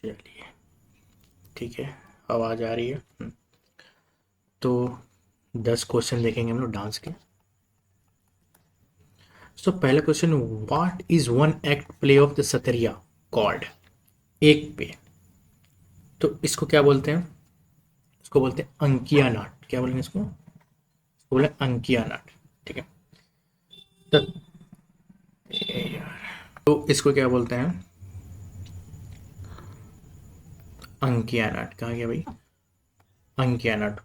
चलिए ठीक है, आवाज़ आ रही है। तो 10 क्वेश्चन देखेंगे हम लोग डांस के। सो पहला question, what is one act play of the Sattriya called? एक पे, तो इसको क्या बोलते हैं? इसको बोलते हैं अंकिया नाट। क्या बोलेंगे इसको? बोले अंकिया नाट। ठीक है, तो तो इसको क्या बोलते हैं? अंकिया नाट। कहाँ गया भाई? अंकिया नाट।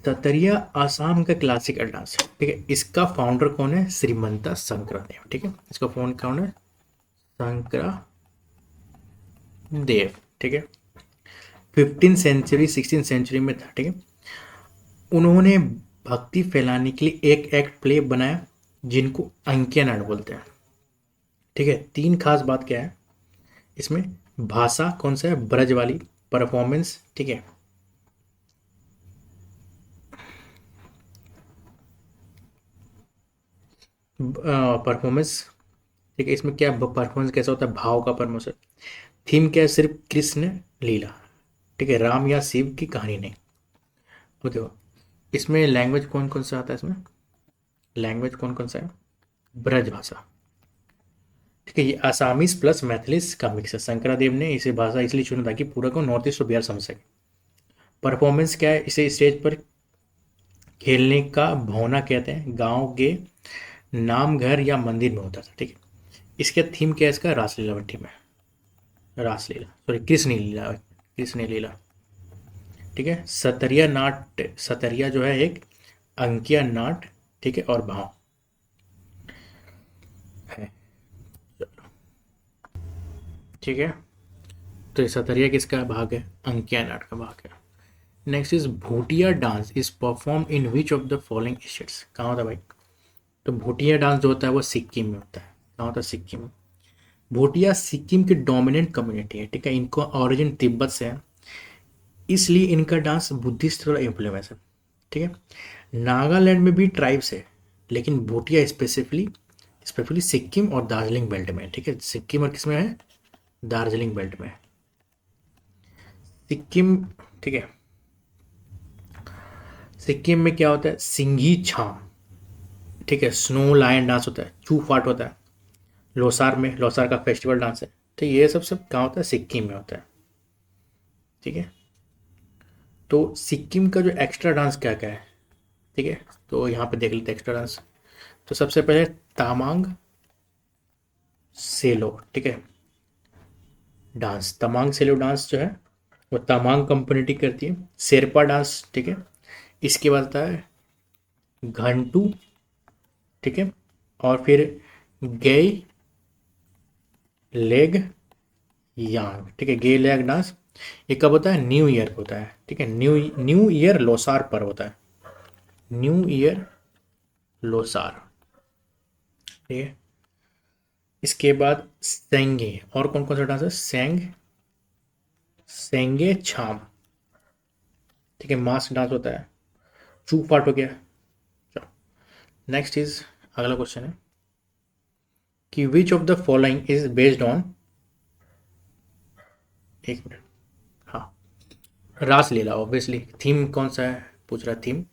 सतरिया आसाम का क्लासिकल डांस है। ठीक है, इसका फाउंडर कौन है? श्रीमंता शंकरदेव। ठीक है, इसका फाउंडर कौन है? शंकरा देव। ठीक है, 15 सेंचुरी 16 सेंचुरी में था। ठीक है, उन्होंने भक्ति फैलाने के लिए एक एक्ट प्ले बनाया जिनको अंकिया नाट बोलते हैं। ठीक है, तीन खास बात क्या है इसमें? भाषा कौन सा है? ब्रज वाली। परफॉर्मेंस, ठीक है, परफॉर्मेंस। ठीक है, इसमें क्या परफॉर्मेंस कैसा होता है? भाव का परफॉर्मेंस। थीम क्या है? सिर्फ कृष्ण लीला। ठीक है, राम या शिव की कहानी नहीं। ओके, इसमें लैंग्वेज कौन कौन सा आता है? इसमें लैंग्वेज कौन कौन सा है? ब्रज भाषा। ठीक है, ये आसामीज प्लस मैथिलीस का मिक्स है। शंकरादेव ने इसे भाषा इसलिए चुना ताकि पूरा को नॉर्थ ईस्ट और बिहार समझ सके। परफॉर्मेंस क्या है? इसे स्टेज पर खेलने का भवना कहते हैं। गांव के नाम घर या मंदिर में होता था। ठीक है, इसका थीम क्या है? इसका रासलीला भट्टी में। रासलीला, सॉरी, कृष्ण लीला। कृष्ण लीला। ठीक है, सतरिया नाट। सतरिया जो है एक अंकिया नाट। ठीक है, और भाव है। ठीक है, तो ये सतरिया किसका भाग है? अंकिया नाट का भाग है। Next is Bhutia dance is perform in which of the following states? कहाँ होता है भाई? तो भूटिया डांस जो होता है वो सिक्किम में होता है। कहाँ होता है? सिक्किम में। भूटिया सिक्किम की डोमिनेंट कम्युनिटी है। ठीक है, इनको ओरिजिन तिब्बत से है, इसलिए इनका डांस बुद्धिस्ट थोड़ा इन्फ्लुएंस है। ठीक है, नागालैंड में भी ट्राइब्स है, लेकिन भूटिया स्पेसिफिकली स्पेशली सिक्किम और दार्जिलिंग बेल्ट में है। ठीक है, सिक्किम और किसमें है? दार्जिलिंग बेल्ट में। सिक्किम, ठीक है, सिक्किम में क्या होता है? सिंघी छाम। ठीक है, स्नो लायन डांस होता है। चू फाट होता है। लोसार में, लोसार का फेस्टिवल डांस है। तो ये सब सब कहाँ होता है? सिक्किम में होता है। ठीक है, तो सिक्किम का जो एक्स्ट्रा डांस क्या क्या है? ठीक है, तो यहाँ पे देख लेते हैं एक्स्ट्रा डांस। तो सबसे पहले तामांग सेलो। ठीक है, डांस, तमांग सेलो डांस जो है वो तमांग कम्युनिटी करती है। शेरपा डांस। ठीक है, इसके बाद आता है घंटू। ठीक है, और फिर गेय लेग यांग। ठीक है, गे लेग डांस ये कब होता है? न्यू ईयर होता है। ठीक है, न्यू न्यू ईयर लोसार पर होता है। New year Losar. ठीक है, इसके बाद सेंगे। और कौन कौन सा डांस है? सेंगे छाम। ठीक है, मास्क डांस होता है। चू फाट हो गया। नेक्स्ट इज, अगला क्वेश्चन है कि विच of the following is based on, एक मिनट, हाँ, रासलीला। ऑब्वियसली थीम कौन सा है पूछ रहा है? थीम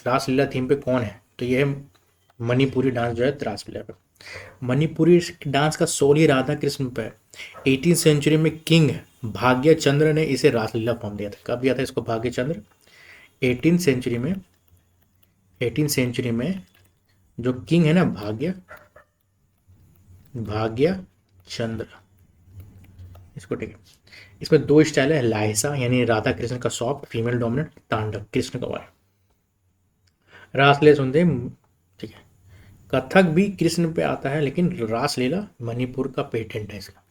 रासलीला। थीम पे कौन है? तो ये है मणिपुरी डांस जो है रासलीला पे। मणिपुरी डांस का सोल ही राधा कृष्ण पे है। 18 सेंचुरी में किंग भाग्य चंद्र ने इसे रासलीला फॉर्म दिया था। कब दिया था इसको भाग्य चंद्र? 18 सेंचुरी में। 18 सेंचुरी में जो किंग है ना, भाग्य चंद्र, इसको। ठीक है, इसमें दो स्टाइल है। लाइसा यानी राधा कृष्ण का सॉफ्ट फीमेल डोमिनेंट, तांडव कृष्ण का वायर। रासलीला सुनते हैं। ठीक है, कथक भी कृष्ण पे आता है, लेकिन रासलीला मणिपुर का पेटेंट है इसका।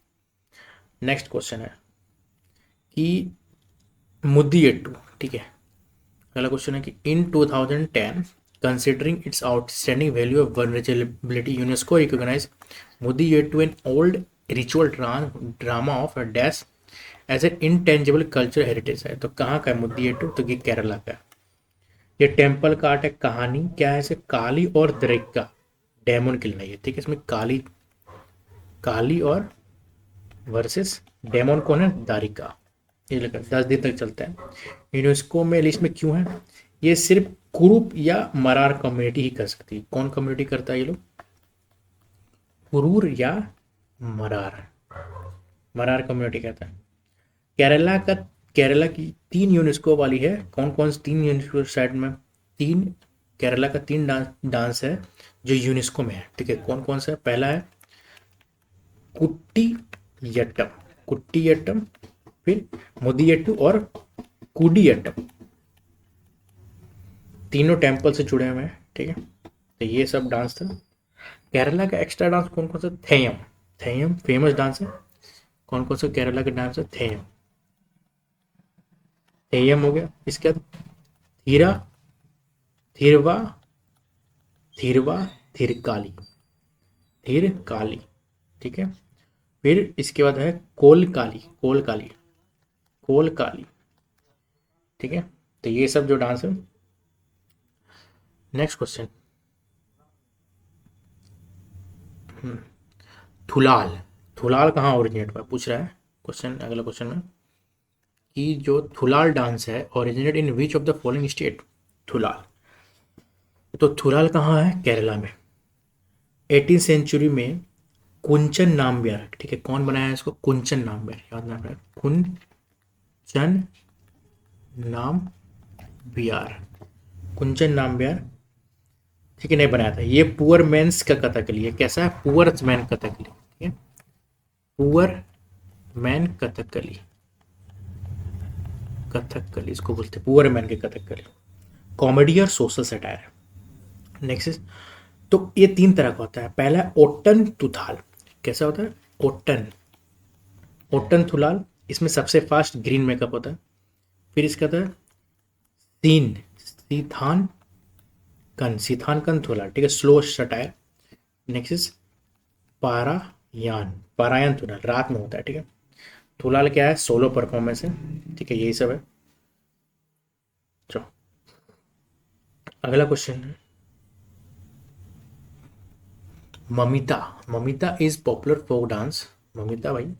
नेक्स्ट क्वेश्चन है कि मुद्दियट्टू। ठीक है, अगला क्वेश्चन है कि in 2010 considering its outstanding value of vulnerability UNESCO recognize Mudiyettu an old ritual drama of dash as a intangible culture heritage है। तो कहाँ का है मुद्दियट्टू? तो ये केरला का है। ये टेम्पल का आर्ट है। कहानी क्या है? इसे काली और द्रेका डेमन की लड़ाई है। ठीक है, इसमें काली, काली और वर्सेस डेमोन कौन है, दारिका। ये लगा 10 दिन तक चलता है। यूनेस्को में लिस्ट में क्यों है, ये सिर्फ कुरुप या मरार कम्युनिटी ही कर सकती है। कौन कम्युनिटी करता है ये लोग, कुरूर या मरार, मरार कम्युनिटी कहता है। केरला का, केरला की 3 यूनेस्को वाली है। कौन कौन सी 3 यूनेस्को साइड में, 3 केरला का 3 डांस है जो यूनेस्को में है, ठीक है। कौन कौन सा है, पहला है कुट्टी यट्टम, कुट्टी यट्टम, फिर मुदियट्टू और कुडियट्टम, तीनों टेम्पल से जुड़े हुए हैं, ठीक है। तो ये सब डांस था। केरला का एक्स्ट्रा डांस कौन कौन सा, थेयम, थेयम फेमस डांस है। कौन कौन सा केरला का डांस है, थेयम, थेयम हो गया। इसके बाद थीरा, थिरवा, थिरवा, थिरकाली, थिरकाली, ठीक है। फिर इसके बाद है कोलकाली, कोलकाली, कोलकाली, ठीक है। तो ये सब जो डांस है। नेक्स्ट क्वेश्चन, थुलाल, थुलाल कहाँ ओरिजिनेट हुआ पूछ रहा है क्वेश्चन, अगला क्वेश्चन में, कि जो थुलाल डांस है originate in which of the following state, Thullal. तो थुलाल कहाँ है, केरला में। 18th सेंचुरी में कुंचन नाम्बियार, ठीक है। कौन बनाया है इसको, कुंचन नाम्बियार, याद ना रहे, कुंचन नाम्बियार, कुंचन नाम्बियार, ठीक है, नहीं बनाया था। ये पुअर मेंस का कथकली है। कैसा है, पुअर मैन कथकली, ठीक है, पुअर मैन कथकली, कथकली इसको बोलते हैं, पुअर मैन के कथकली। कॉमेडी और सोशल सटायर है। नेक्स्ट, तो ये 3 तरह का होता है। पहला है ओट्टन तुथाल, कैसा होता है, ओट्टन, ओट्टन थुलाल, इसमें सबसे फास्ट ग्रीन मेकअप होता है। फिर इसका होता है सीन, सीथान कन, सीथान कन थुलाल, ठीक है, स्लो सटायर। नेक्स्ट इज पारायान, पारायण थुलाल, रात में होता है, ठीक है। थुलाल क्या है, सोलो परफॉर्मेंस है, ठीक है, यही सब है। चलो अगला क्वेश्चन है, Mamita, Mamita is popular folk dance, Mamita भाई,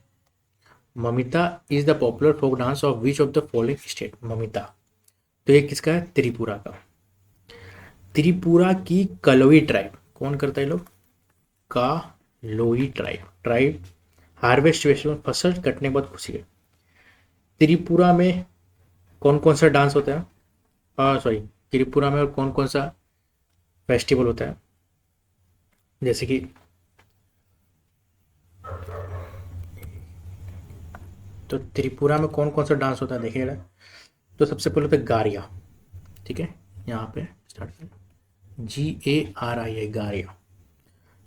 Mamita is the popular folk dance of which of the following state, Mamita. तो ये किसका है, त्रिपुरा का। त्रिपुरा की कलोई ट्राइब, कौन करता है लोग, कालोई ट्राइब, ट्राइब हार्वेस्ट फेस्टिवल, फसल कटने के बाद खुशी है। त्रिपुरा में कौन कौन सा डांस होता है, सॉरी, त्रिपुरा में और कौन कौन सा फेस्टिवल होता है, जैसे कि तो त्रिपुरा में कौन कौन सा डांस होता है देखिएगा। तो सबसे पहले होता है गारिया, ठीक है, यहाँ पे स्टार्ट करें, GARIA, गारिया।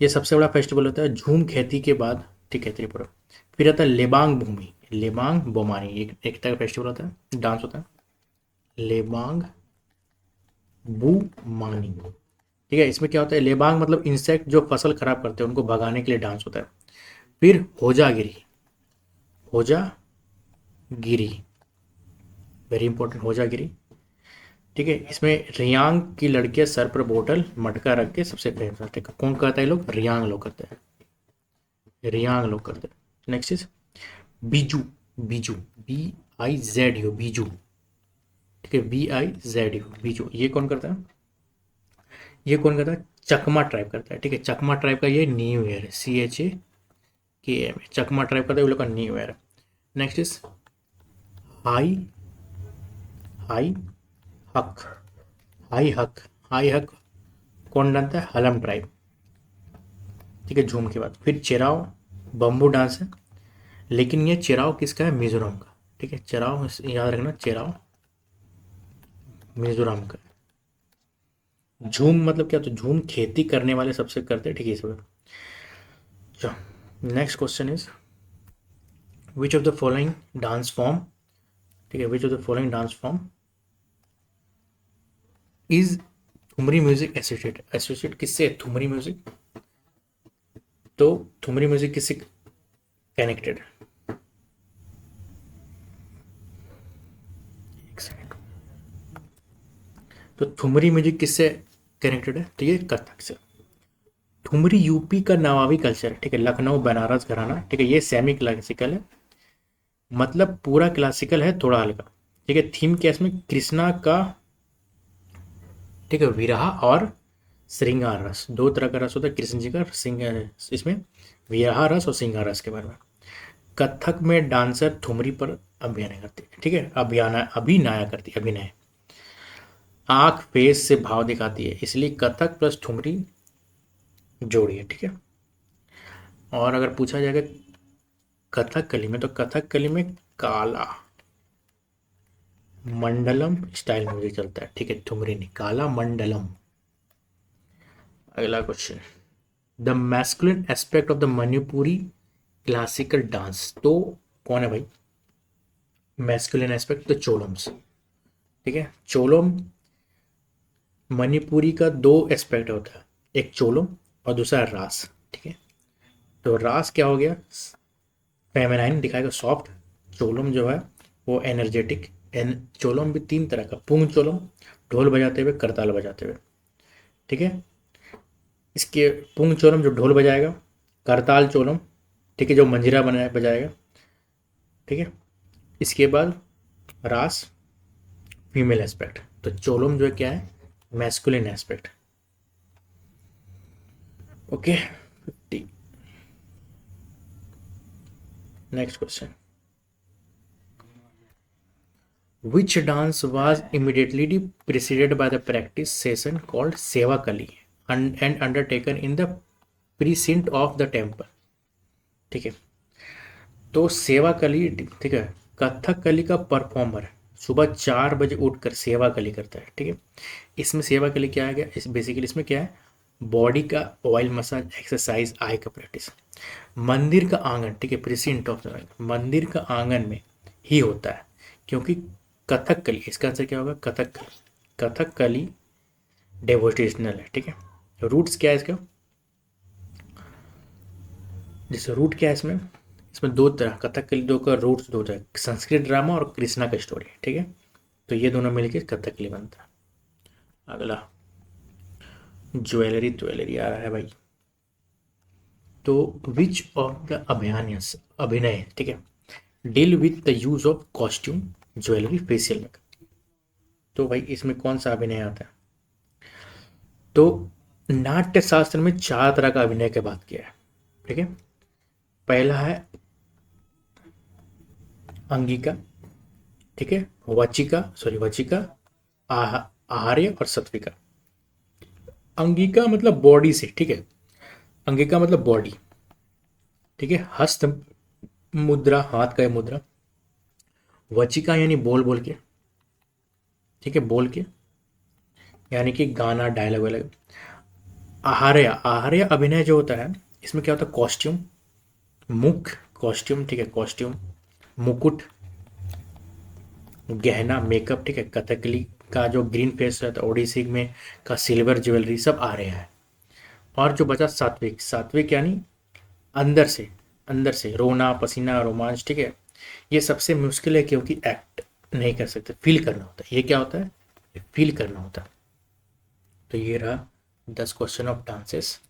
ये सबसे बड़ा फेस्टिवल होता है झूम खेती के बाद, ठीक है, त्रिपुरा। फिर आता है लेबांग भूमि, लेबांग बोमानी, एक तरह का फेस्टिवल होता है, डांस होता है, लेबांग बुमानी, ठीक है। इसमें क्या होता है, लेबांग मतलब इंसेक्ट जो फसल खराब करते हैं उनको भगाने के लिए डांस होता है। फिर होजागिरी, होजागिरी, वेरी इंपॉर्टेंट, होजागिरी, ठीक है। इसमें रियांग की लड़कियां सर पर बोतल मटका रख के सबसे फेमस, ठीक है। कौन करता है लोग, रियांग लोग करते हैं, रियांग लोग करते हैं। Next is Biju, Biju, BIZU, Biju, ठीक है, BIZU, बीजू। ये कौन करता है, ये कौन करता है, चकमा ट्राइब करता है, ठीक है। चकमा ट्राइब का ये न्यू ईयर है, CHAKM, चकमा ट्राइब करता है, वो लोग का न्यू ईयर है। नेक्स्ट इज हाई, हाई हक, हाई हक, हाई हक कौन जानता है, हलम ट्राइब, ठीक है, झूम के बाद। फिर चेराव, बम्बू डांस है, लेकिन ये चेराव किसका है, मिजोरम का, ठीक है। चेराव याद रखना, चेराव मिजोरम का। झूम मतलब क्या, तो झूम खेती करने वाले सबसे करते हैं, ठीक है, सब। Next question is which of the following dance form, ठीक है, विच of the following dance form is thumri music associate, associate किससे है, ठुमरी म्यूजिक। तो ठुमरी म्यूजिक किससे कनेक्टेड, एक सेकंड, तो ठुमरी म्यूजिक किससे कनेक्टेड है, तो ये कथक से। ठुमरी यूपी का नवाबी कल्चर, ठीक है, लखनऊ बनारस घराना, ठीक है, ये सेमी क्लासिकल है, मतलब पूरा क्लासिकल है थोड़ा हल्का, ठीक है। थीम क्या है इसमें, कृष्णा का, ठीक है, विरहा और श्रृंगार रस, दो तरह का रस होता है कृष्ण जी का, श्रृंगार इसमें विरहा रस और श्रृंगार रस के बारे में। कथक में डांसर ठुमरी पर अभिनय करती है, ठीक है, अभिनय करती है, अभिनय, आंख फेस से भाव दिखाती है, इसलिए कथक प्लस ठुमरी जोड़िए, ठीक है। और अगर पूछा जाएगा कथकली में, तो कथकली में काला मंडलम स्टाइल म्यूजिक चलता है, ठीक है, ठुमरी नहीं, काला मंडलम। अगला question, the masculine aspect of the Manipuri classical dance, तो कौन है भाई मैस्कुलिन एस्पेक्ट, तो चोलम्स, ठीक है। चोलम मणिपुरी का दो एस्पेक्ट होता है, एक चोलम और दूसरा रास, ठीक है। तो रास क्या हो गया, फेमिनाइन दिखाएगा, सॉफ्ट। चोलम जो है वो एनर्जेटिक। चोलम भी तीन तरह का, पुंग चोलम ढोल बजाते हुए, करताल बजाते हुए, ठीक है। इसके पुंग चोलम जो ढोल बजाएगा, करताल चोलम, ठीक है, जो मंजीरा बजाएगा, ठीक है। इसके बाद रास फीमेल एस्पेक्ट, तो चोलम जो है क्या है, masculine aspect, okay. 50। Next question, which dance was immediately preceded by the practice session called sevakali and undertaken in the precinct of the temple, ठीक है। तो सेवाकली, ठीक है, कथकली का परफॉर्मर सुबह 4 बजे उठकर सेवाकली करता है, ठीक है। इसमें सेवाकली क्या है, इस बेसिकली इसमें क्या है, बॉडी का ऑयल मसाज, एक्सरसाइज, आई का प्रैक्टिस, मंदिर का आंगन, ठीक है, प्रिसिंट ऑफ द मंदिर का आंगन में ही होता है, क्योंकि कथकली, इसका आंसर क्या होगा, कथकली, कथकली डेवोटेशनल है, ठीक है। रूट्स क्या है इसका, जैसे रूट क्या है इसमें, इसमें दो तरह, कथकली दो का रूट्स दो तरह, संस्कृत ड्रामा और कृष्णा का स्टोरी, ठीक है। तो ये दोनों मिलकर कथकली बनता है। अगला, ज्वेलरी ज्वेलरी आ रहा है भाई, तो विच ऑफ द अभियान्यस अभिनय, ठीक है, deal with the use of costume jewellery facial makeup, तो भाई इसमें कौन सा अभिनय आता है, तो नाट्य शास्त्र में 4 तरह का अभिनय की बात किया है, ठीक है। पहला है अंगिका, ठीक है, वचिका, आहार्य और सत्विका। अंगिका मतलब बॉडी से, ठीक है, अंगिका मतलब बॉडी, ठीक है, हस्त मुद्रा, हाथ का मुद्रा, वचिका यानी बोल बोल के, ठीक है, बोल के, यानी कि गाना डायलॉग वायलॉग। आहार्य, आहार्य अभिनय जो होता है, इसमें क्या होता है, कॉस्ट्यूम, मुख कॉस्ट्यूम, ठीक है, कॉस्ट्यूम, मुकुट, गहना, मेकअप, ठीक है, कथकली का जो ग्रीन फेस रहता है, ओडिसी में का सिल्वर ज्वेलरी, सब आ रहे हैं। और जो बचा सात्विक, सात्विक यानी अंदर से, अंदर से रोना, पसीना, रोमांच, ठीक है। ये सबसे मुश्किल है, क्योंकि एक्ट नहीं कर सकते, फील करना होता है। ये क्या होता है, फील करना होता है। तो ये रहा 10 क्वेश्चन ऑफ डांसेस।